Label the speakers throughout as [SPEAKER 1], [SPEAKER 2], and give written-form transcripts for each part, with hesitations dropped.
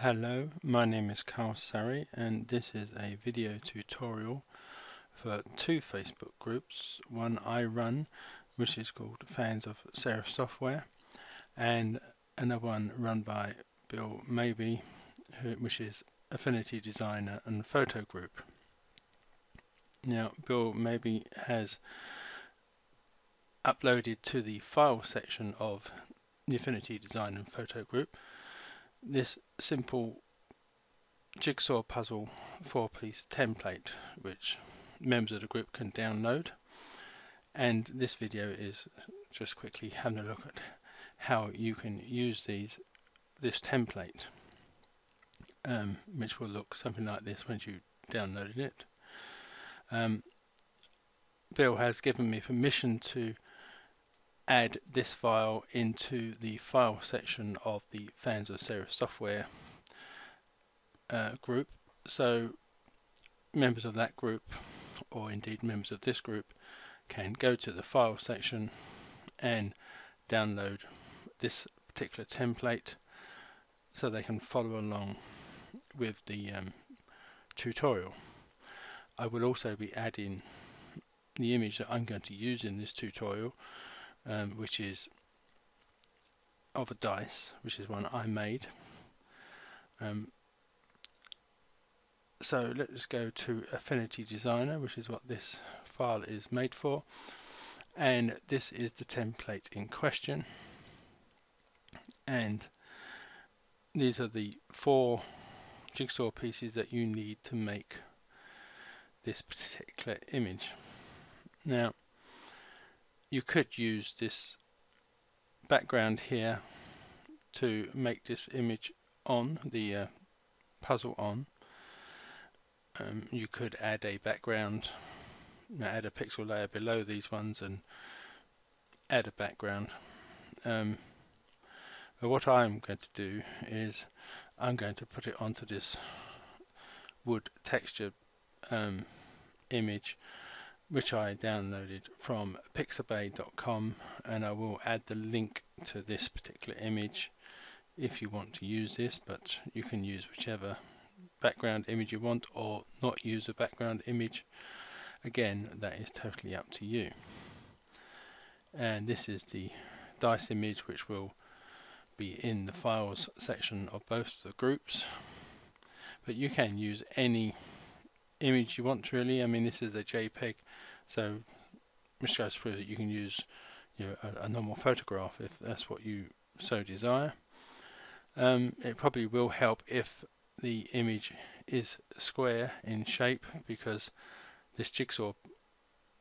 [SPEAKER 1] Hello, my name is Carl Surrey and this is a video tutorial for two Facebook groups. One I run, which is called Fans of Serif Software, and another one run by Bill Maybe, which is Affinity Designer and Photo Group. Now, Bill Maybe has uploaded to the file section of the Affinity Design and Photo Group this simple jigsaw puzzle 4-piece template which members of the group can download, and this video is just quickly having a look at how you can use this template, which will look something like this once you downloaded it. Bill has given me permission to add this file into the file section of the Fans of Serif Software group, so members of that group, or indeed members of this group, can go to the file section and download this particular template so they can follow along with the tutorial. I will also be adding the image that I'm going to use in this tutorial, which is of a dice, which is one I made. So let's go to Affinity Designer, which is what this file is made for, and this is the template in question, and these are the 4 jigsaw pieces that you need to make this particular image. Now, you could use this background here to make this image on the puzzle on. You could add a background, add a pixel layer below these ones and add a background. But what I'm going to do is I'm going to put it onto this wood texture image, which I downloaded from Pixabay.com, and I will add the link to this particular image if you want to use this, but you can use whichever background image you want or not use a background image. Again, that is totally up to you. And this is the dice image, which will be in the files section of both the groups, but you can use any image you want, really. I mean, this is a JPEG, so which goes through that you can use a normal photograph if that's what you so desire. It probably will help if the image is square in shape, because this jigsaw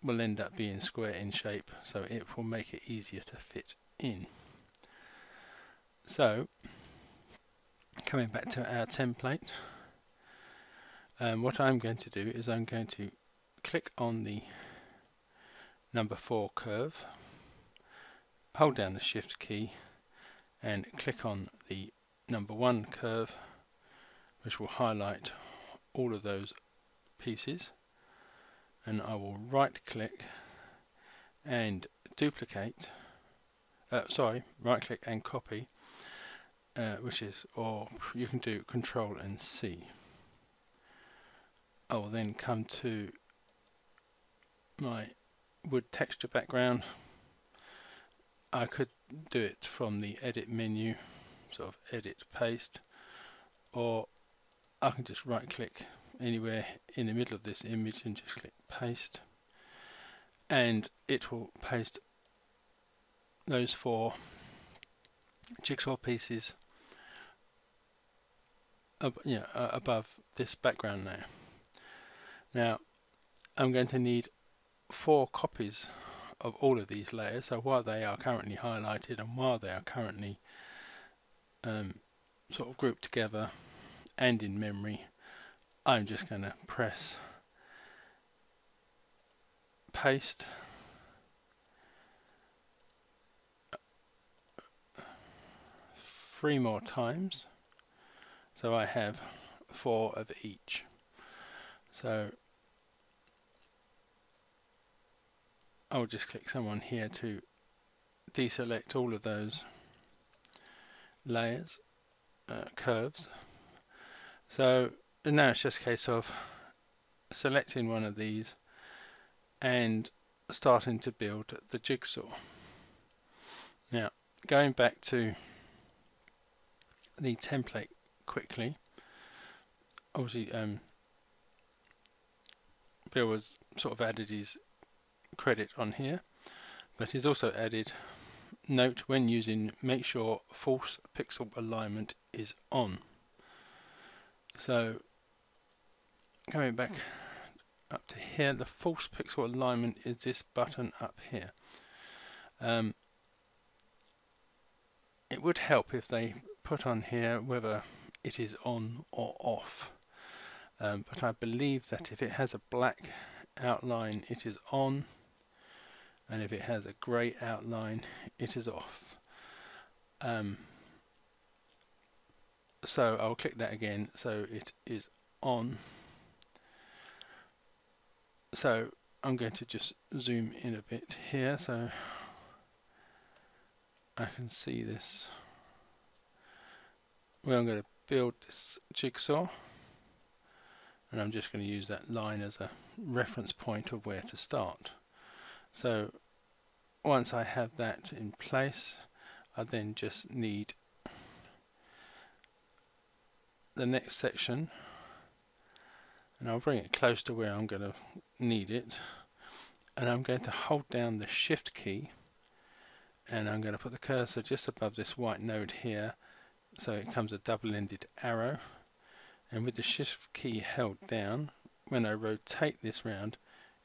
[SPEAKER 1] will end up being square in shape, so it will make it easier to fit in. So, coming back to our template, what I'm going to do is I'm going to click on the number 4 curve, hold down the shift key and click on the number 1 curve, which will highlight all of those pieces, and I will right click and duplicate, right click and copy, which is, or you can do Control and C. I will then come to my wood texture background. I could do it from the edit menu, sort of edit paste, or I can just right click anywhere in the middle of this image and just click paste, and it will paste those 4 jigsaw pieces above this background there. Now I'm going to need 4 copies of all of these layers, so while they are currently highlighted and while they are currently sort of grouped together and in memory, I'm just going to press paste, three more times, so I have 4 of each. So I'll just click someone here to deselect all of those layers, curves, So now it's just a case of selecting one of these and starting to build the jigsaw. Now, going back to the template quickly, obviously Bill has sort of added his credit on here, but he's also added, note when using, make sure false pixel alignment is on. So coming back up to here, the false pixel alignment is this button up here. It would help if they put on here whether it is on or off, but I believe that if it has a black outline it is on, and if it has a grey outline it is off. So I'll click that again, so it is on. So I'm going to just zoom in a bit here so I can see this. Well, I'm going to build this jigsaw, and I'm just going to use that line as a reference point of where to start. So once I have that in place, I then just need the next section, and I'll bring it close to where I'm going to need it, and I'm going to hold down the shift key, and I'm going to put the cursor just above this white node here so it comes a double-ended arrow, and with the shift key held down, when I rotate this round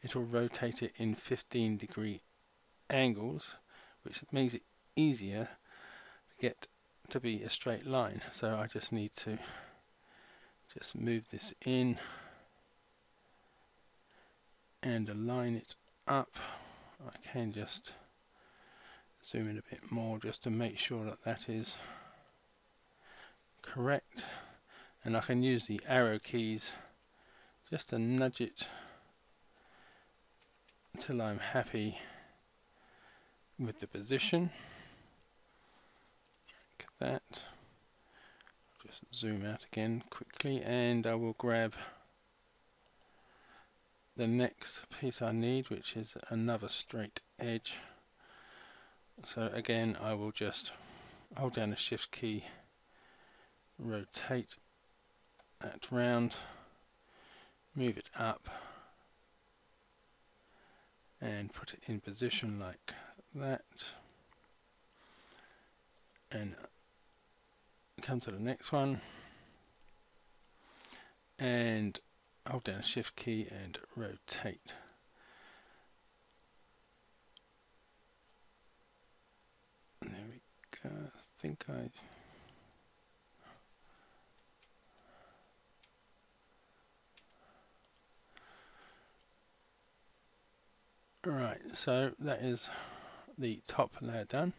[SPEAKER 1] it will rotate it in 15-degree angles, which makes it easier to get to be a straight line. So I just need to just move this in and align it up. I can just zoom in a bit more just to make sure that that is correct, and I can use the arrow keys just to nudge it until I'm happy with the position, like that. Just zoom out again quickly, and I will grab the next piece I need, which is another straight edge. So again I will just hold down the shift key, rotate that round, move it up and put it in position like that, and come to the next one and hold down the shift key and rotate. And there we go. I think right, so that is the top layer done.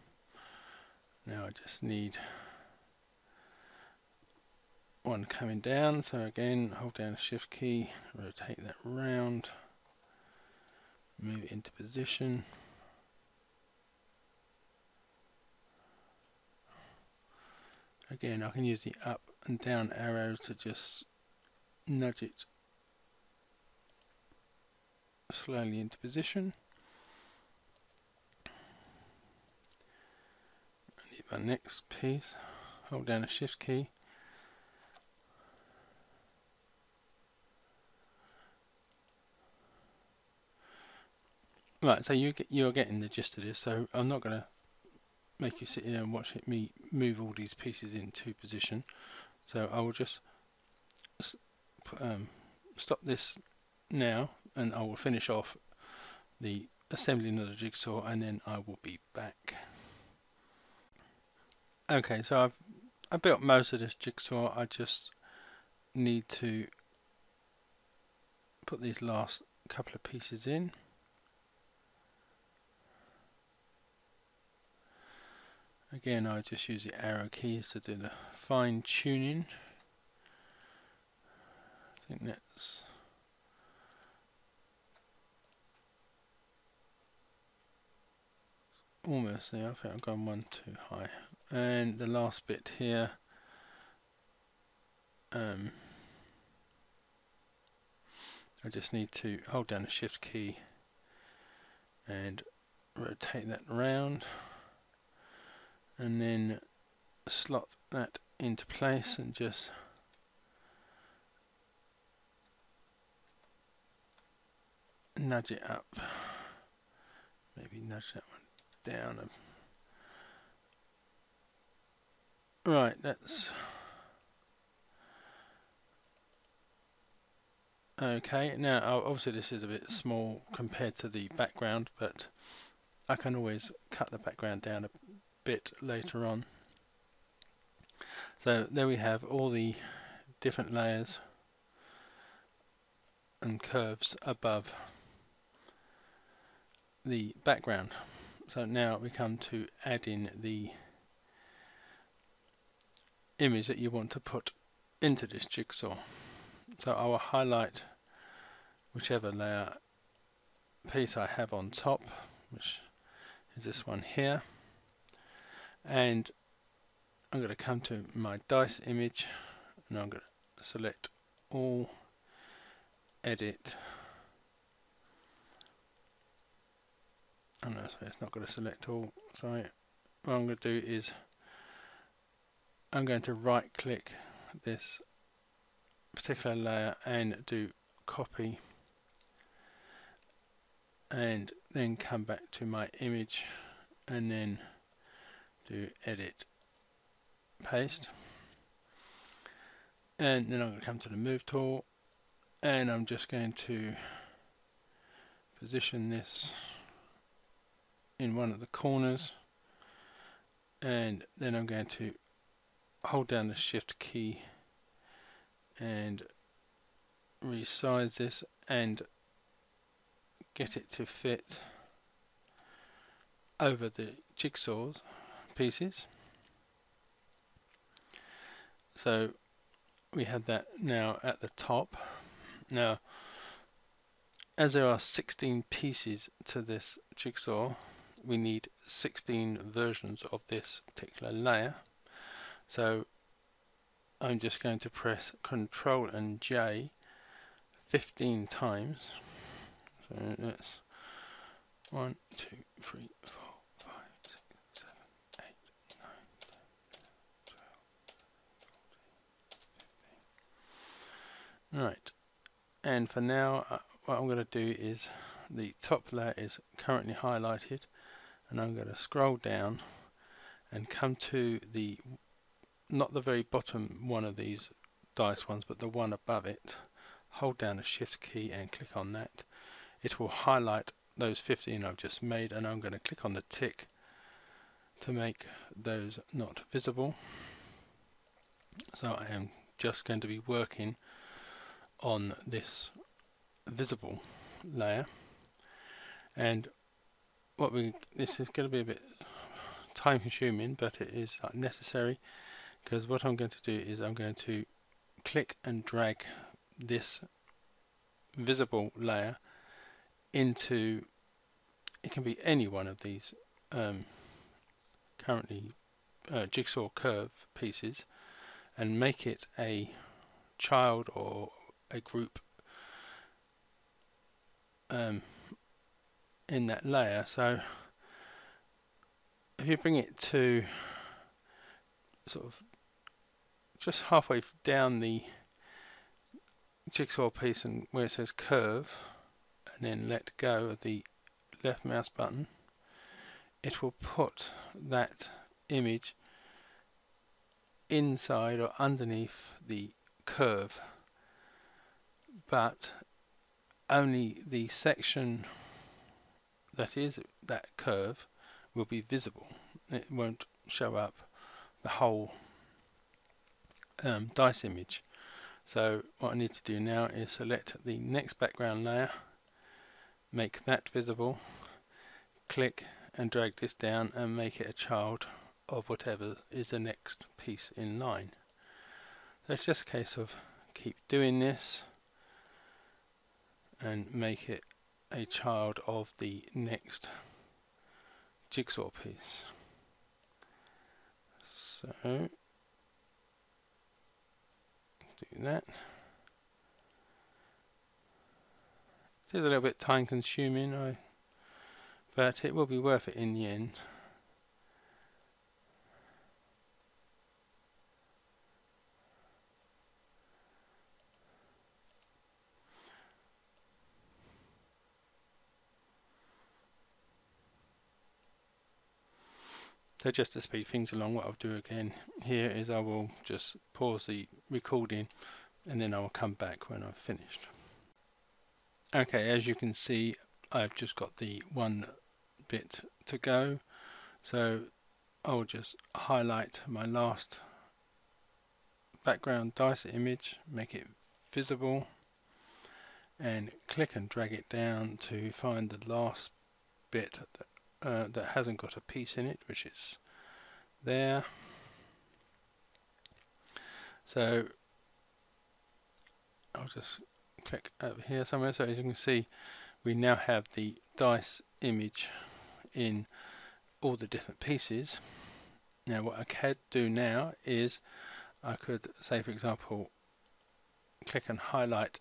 [SPEAKER 1] Now I just need one coming down, so again hold down the shift key, rotate that round, move it into position. Again I can use the up and down arrows to just nudge it slowly into position. I need my next piece, hold down the shift key, right, so you're getting the gist of this, so I'm not going to make you sit here and watch me move all these pieces into position. So I will just stop this now, and I will finish off the assembling of the jigsaw, and then I will be back. Okay, so I built most of this jigsaw. I just need to put these last couple of pieces in. Again, I just use the arrow keys to do the fine tuning. I think that's almost there. I think I've gone one too high. And the last bit here, I just need to hold down the shift key and rotate that around, and then slot that into place and just nudge it up, maybe nudge that one down. Right, that's okay. Now obviously this is a bit small compared to the background, but I can always cut the background down a bit later on. So there we have all the different layers and curves above the background. So now we come to add in the image that you want to put into this jigsaw. So I will highlight whichever layer piece I have on top, which is this one here, and I'm going to come to my dice image and I'm going to select all, edit. Oh no, sorry, it's not going to select all. Sorry. What I'm going to do is I'm going to right click this particular layer and do copy, and then come back to my image and then do edit, paste, and then I'm going to come to the move tool and I'm just going to position this in one of the corners, and then I'm going to hold down the shift key and resize this and get it to fit over the jigsaw's pieces. So we have that now at the top. Now, as there are 16 pieces to this jigsaw, we need 16 versions of this particular layer. So I'm just going to press Ctrl and J 15 times. So that's 1, 2, 3, 4, 5, 6, 7, 8, 9, 10, 12, 14, 15. Right, and for now what I'm going to do is, the top layer is currently highlighted, and I'm going to scroll down and come to the, not the very bottom one of these dice ones, but the one above it. Hold down the shift key and click on that. It will highlight those 15 I've just made, and I'm going to click on the tick to make those not visible. So I am just going to be working on this visible layer, and this is going to be a bit time consuming, but it is necessary, because what I'm going to do is I'm going to click and drag this visible layer into, it can be any one of these currently jigsaw curve pieces, and make it a child or a group in that layer. So if you bring it to sort of just halfway down the jigsaw piece, and where it says curve, and then let go of the left mouse button, it will put that image inside or underneath the curve, but only the section that is that curve will be visible. It won't show up the whole dice image. So what I need to do now is select the next background layer, make that visible, click and drag this down and make it a child of whatever is the next piece in line. So it's just a case of keep doing this and make it a child of the next jigsaw piece. So do that. It is a little bit time consuming, but it will be worth it in the end. So just to speed things along, what I'll do again here is I will just pause the recording and then I will come back when I've finished. Okay, as you can see, I've just got the one bit to go, so I'll just highlight my last background dice image, make it visible, and click and drag it down to find the last bit that hasn't got a piece in it, which is there. So I'll just click over here somewhere. So as you can see, we now have the dice image in all the different pieces. Now what I could do now is I could say, for example, click and highlight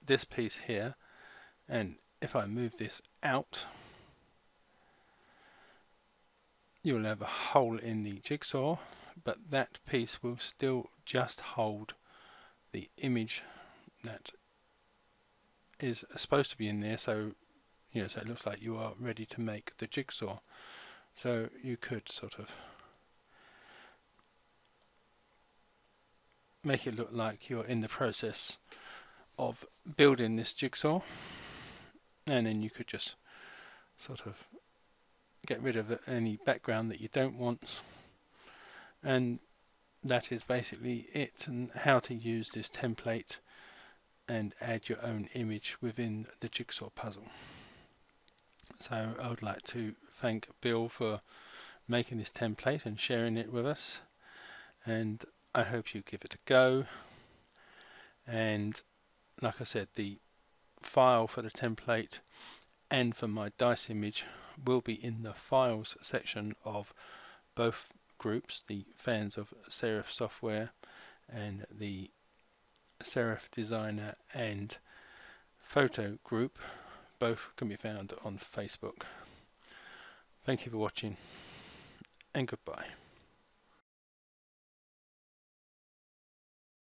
[SPEAKER 1] this piece here, and if I move this out, you'll have a hole in the jigsaw, but that piece will still just hold the image that is supposed to be in there, so so it looks like you are ready to make the jigsaw. So you could sort of make it look like you're in the process of building this jigsaw, and then you could just sort of get rid of any background that you don't want, and that is basically it, and how to use this template and add your own image within the jigsaw puzzle. So I would like to thank Bill for making this template and sharing it with us, and I hope you give it a go. And like I said, the file for the template and for my dice image will be in the files section of both groups, the fans of Serif software and the Serif designer and photo group. Both can be found on Facebook. Thank you for watching, and goodbye.